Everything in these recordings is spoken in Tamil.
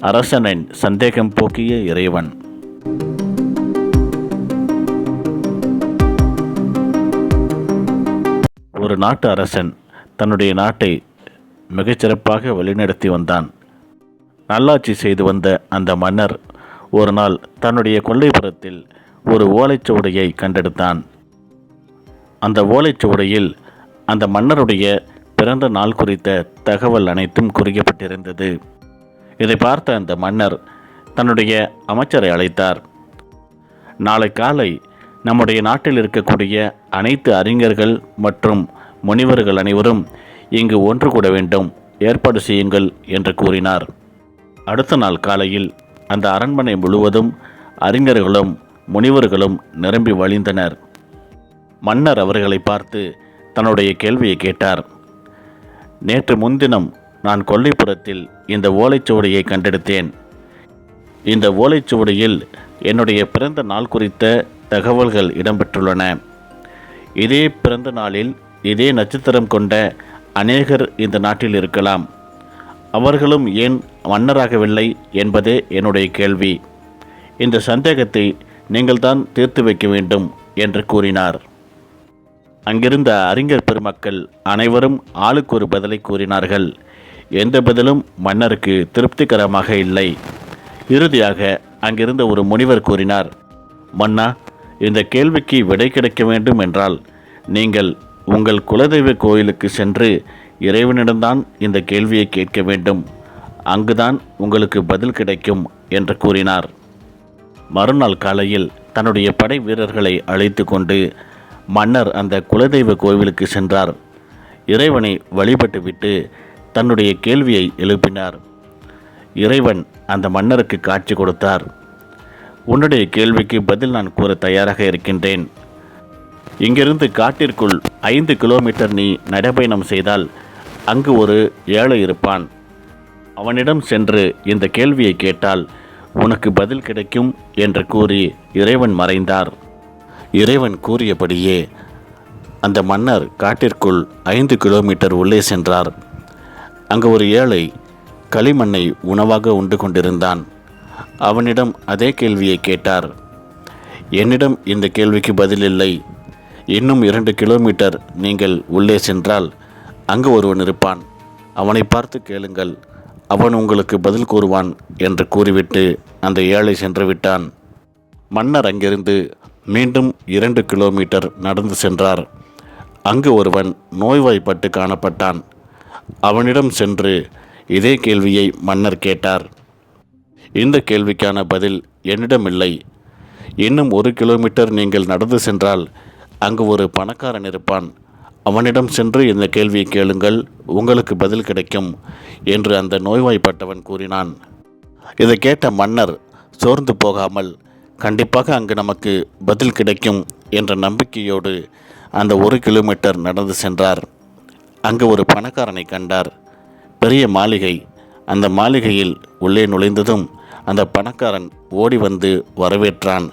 அரசனின் சந்தேகம் போக்கிய இறைவன். ஒரு நாட்டு அரசன் தன்னுடைய நாட்டை மிகச்சிறப்பாக வழிநடத்தி வந்தான். நல்லாட்சி செய்து வந்த அந்த மன்னர் ஒரு நாள் தன்னுடைய கொல்லைப்புறத்தில் ஒரு ஓலைச்சுவடியை கண்டெடுத்தான். அந்த ஓலைச்சுவடியில் அந்த மன்னருடைய பிறந்த நாள் குறித்த தகவல் அனைத்தும் குறிக்கப்பட்டிருந்தது. இதை பார்த்த அந்த மன்னர் தன்னுடைய அமைச்சரை அழைத்தார். நாளை காலை நம்முடைய நாட்டில் இருக்கக்கூடிய அனைத்து அறிஞர்கள் மற்றும் முனிவர்கள் அனைவரும் இங்கு ஒன்று கூட வேண்டும், ஏற்பாடு செய்யுங்கள் என்று கூறினார். அடுத்த நாள் காலையில் அந்த அரண்மனை முழுவதும் அறிஞர்களும் முனிவர்களும் நிரம்பி வழிந்தனர். மன்னர் அவர்களை பார்த்து தன்னுடைய கேள்வியை கேட்டார். நேற்று முன்தினம் நான் கொல்லைப்புறத்தில் இந்த ஓலைச்சுவடியை கண்டெடுத்தேன். இந்த ஓலைச்சுவடியில் என்னுடைய பிறந்த நாள் குறித்த தகவல்கள் இடம்பெற்றுள்ளன. இதே பிறந்த நாளில் இதே நட்சத்திரம் கொண்ட அநேகர் இந்த நாட்டில் இருக்கலாம். அவர்களும் ஏன் மன்னராகவில்லை என்பதே என்னுடைய கேள்வி. இந்த சந்தேகத்தை நீங்கள்தான் தீர்த்து வைக்க வேண்டும் என்று கூறினார். அங்கிருந்த அறிஞர் பெருமக்கள் அனைவரும் ஆளுக்கு ஒரு பதிலை கூறினார்கள். எந்த பதிலும் மன்னருக்கு திருப்திகரமாக இல்லை. இறுதியாக அங்கிருந்த ஒரு முனிவர் கூறினார், மன்னா, இந்த கேள்விக்கு விடை கிடைக்க வேண்டும் என்றால் நீங்கள் உங்கள் குலதெய்வ கோயிலுக்கு சென்று இறைவனிடம்தான் இந்த கேள்வியை கேட்க வேண்டும். அங்குதான் உங்களுக்கு பதில் கிடைக்கும் என்று கூறினார். மறுநாள் காலையில் தன்னுடைய படை வீரர்களை அழைத்து கொண்டு மன்னர் அந்த குலதெய்வ கோவிலுக்கு சென்றார். இறைவனை வழிபட்டுவிட்டு தன்னுடைய கேள்வியை எழுப்பினார். இறைவன் அந்த மன்னருக்கு காட்சி கொடுத்தார். உன்னுடைய கேள்விக்கு பதில் நான் கூற தயாராக இருக்கின்றேன். இங்கிருந்து காட்டிற்குள் 5 கிலோமீட்டர் நீ நடைபயணம் செய்தால் அங்கு ஒரு ஏழை இருப்பான். அவனிடம் சென்று இந்த கேள்வியை கேட்டால் உனக்கு பதில் கிடைக்கும் என்று கூறி இறைவன் மறைந்தார். இறைவன் கூறியபடியே அந்த மன்னர் காட்டிற்குள் 5 கிலோமீட்டர் உள்ளே சென்றார். அங்கு ஒரு ஏழை களிமண்ணை உணவாக உண்டு கொண்டிருந்தான். அவனிடம் அதே கேள்வியை கேட்டார். என்னிடம் இந்த கேள்விக்கு பதில் இல்லை. இன்னும் 2 கிலோமீட்டர் நீங்கள் உள்ளே சென்றால் அங்கு ஒருவன் இருப்பான். அவனை பார்த்து கேளுங்கள், அவன் உங்களுக்கு பதில் கூறுவான் என்று கூறிவிட்டு அந்த ஏழை சென்று விட்டான். மன்னர் அங்கிருந்து மீண்டும் 2 கிலோமீட்டர் நடந்து சென்றார். அங்கு ஒருவன் நோய்வாய்ப்பட்டு காணப்பட்டான். அவனிடம் சென்று இதே கேள்வியை மன்னர் கேட்டார். இந்த கேள்விக்கான பதில் என்னிடம் இல்லை. இன்னும் 1 கிலோமீட்டர் நீங்கள் நடந்து சென்றால் அங்கு ஒரு பணக்காரன் இருப்பான். அவனிடம் சென்று இந்த கேள்வியை கேளுங்கள், உங்களுக்கு பதில் கிடைக்கும் என்று அந்த நோய்வாய்ப்பட்டவன் கூறினான். இதை கேட்ட மன்னர் சோர்ந்து போகாமல் கண்டிப்பாக அங்கு நமக்கு பதில் கிடைக்கும் என்ற நம்பிக்கையோடு அந்த 1 கிலோமீட்டர் நடந்து சென்றார். அங்கு ஒரு பணக்காரனை கண்டார். பெரிய மாளிகை. அந்த மாளிகையில் உள்ளே நுழைந்ததும் அந்த பணக்காரன் ஓடி வந்து வரவேற்றான்.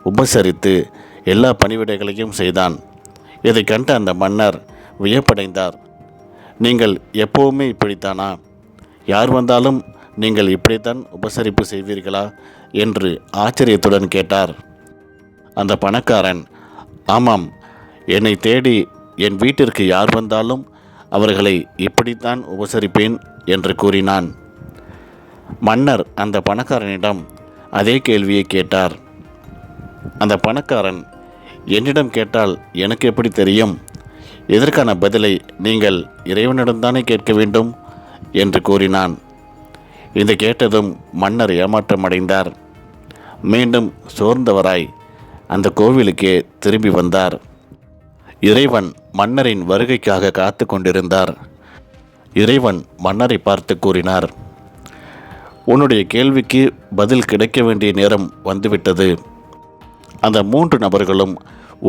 உபசரித்து எல்லா பணிவிடைகளையும் செய்தான். இதை கண்ட அந்த மன்னர் வியப்படைந்தார். நீங்கள் எப்போவுமே இப்படித்தானா? யார் வந்தாலும் நீங்கள் இப்படித்தான் உபசரிப்பு செய்வீர்களா என்று ஆச்சரியத்துடன் கேட்டார். அந்த பணக்காரன், ஆமாம், என்னை தேடி என் வீட்டிற்கு யார் வந்தாலும் அவர்களை இப்படித்தான் உபசரிப்பேன் என்று கூறினான். மன்னர் அந்த பணக்காரனிடம் அதே கேள்வியை கேட்டார். அந்த பணக்காரன், என்னிடம் கேட்டால் எனக்கு எப்படி தெரியும்? இதற்கான பதிலை நீங்கள் இறைவனிடம்தானே கேட்க வேண்டும் என்று கூறினான். இதை கேட்டதும் மன்னர் ஏமாற்றமடைந்தார். மீண்டும் சோர்ந்தவராய் அந்த கோவிலுக்கே திரும்பி வந்தார். இறைவன் மன்னரின் வருகைக்காக காத்து கொண்டிருந்தார். இறைவன் மன்னரை பார்த்து கூறினார், உன்னுடைய கேள்விக்கு பதில் கிடைக்க வேண்டிய நேரம் வந்துவிட்டது. அந்த 3 நபர்களும்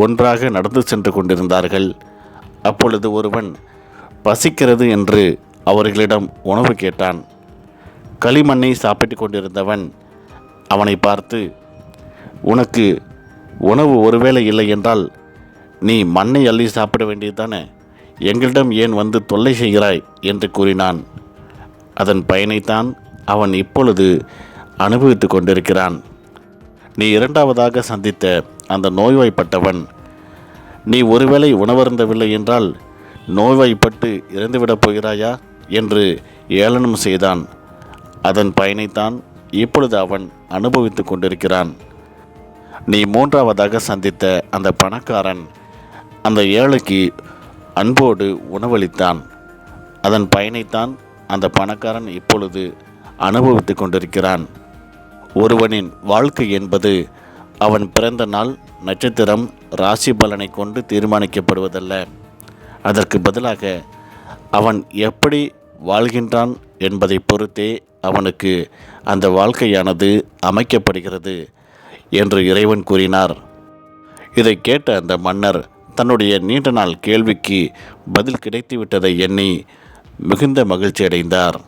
ஒன்றாக நடந்து சென்று கொண்டிருந்தார்கள். அப்பொழுது ஒருவன் பசிக்கிறது என்று அவர்களிடம் உணவு கேட்டான். களிமண்ணை சாப்பிட்டு கொண்டிருந்தவன் அவனை பார்த்து, உனக்கு உணவு ஒருவேளை இல்லை என்றால் நீ மண்ணை அள்ளி சாப்பிட வேண்டியதுதானே, எங்களிடம் ஏன் வந்து தொல்லை செய்கிறாய் என்று கூறினான். அதன் பயனைத்தான் அவன் இப்பொழுது அனுபவித்து கொண்டிருக்கிறான். நீ இரண்டாவதாக சந்தித்த அந்த நோய்வாய்ப்பட்டவன், நீ ஒருவேளை உணவருந்தவில்லை என்றால் நோய்வாய்ப்பட்டு இறந்துவிடப் போகிறாயா என்று ஏளனம் செய்தான். அதன் பயனைத்தான் இப்பொழுது அவன் அனுபவித்து கொண்டிருக்கிறான். நீ மூன்றாவதாக சந்தித்த அந்த பணக்காரன் அந்த ஏழைக்கு அன்போடு உணவளித்தான். அதன் பயனைத்தான் அந்த பணக்காரன் இப்பொழுது அனுபவித்து கொண்டிருக்கிறான். ஒருவனின் வாழ்க்கை என்பது அவன் பிறந்த நாள், நட்சத்திரம், ராசி பலனை கொண்டு தீர்மானிக்கப்படுவதல்ல. அதற்கு பதிலாக அவன் எப்படி வாழ்கின்றான் என்பதை பொறுத்தே அவனுக்கு அந்த வாழ்க்கையானது அமைக்கப்படுகிறது என்று இறைவன் கூறினார். இதை கேட்ட அந்த மன்னர் தன்னுடைய நீண்ட நாள் கேள்விக்கு பதில் கிடைத்துவிட்டதை எண்ணி மிகுந்த மகிழ்ச்சி அடைந்தார்.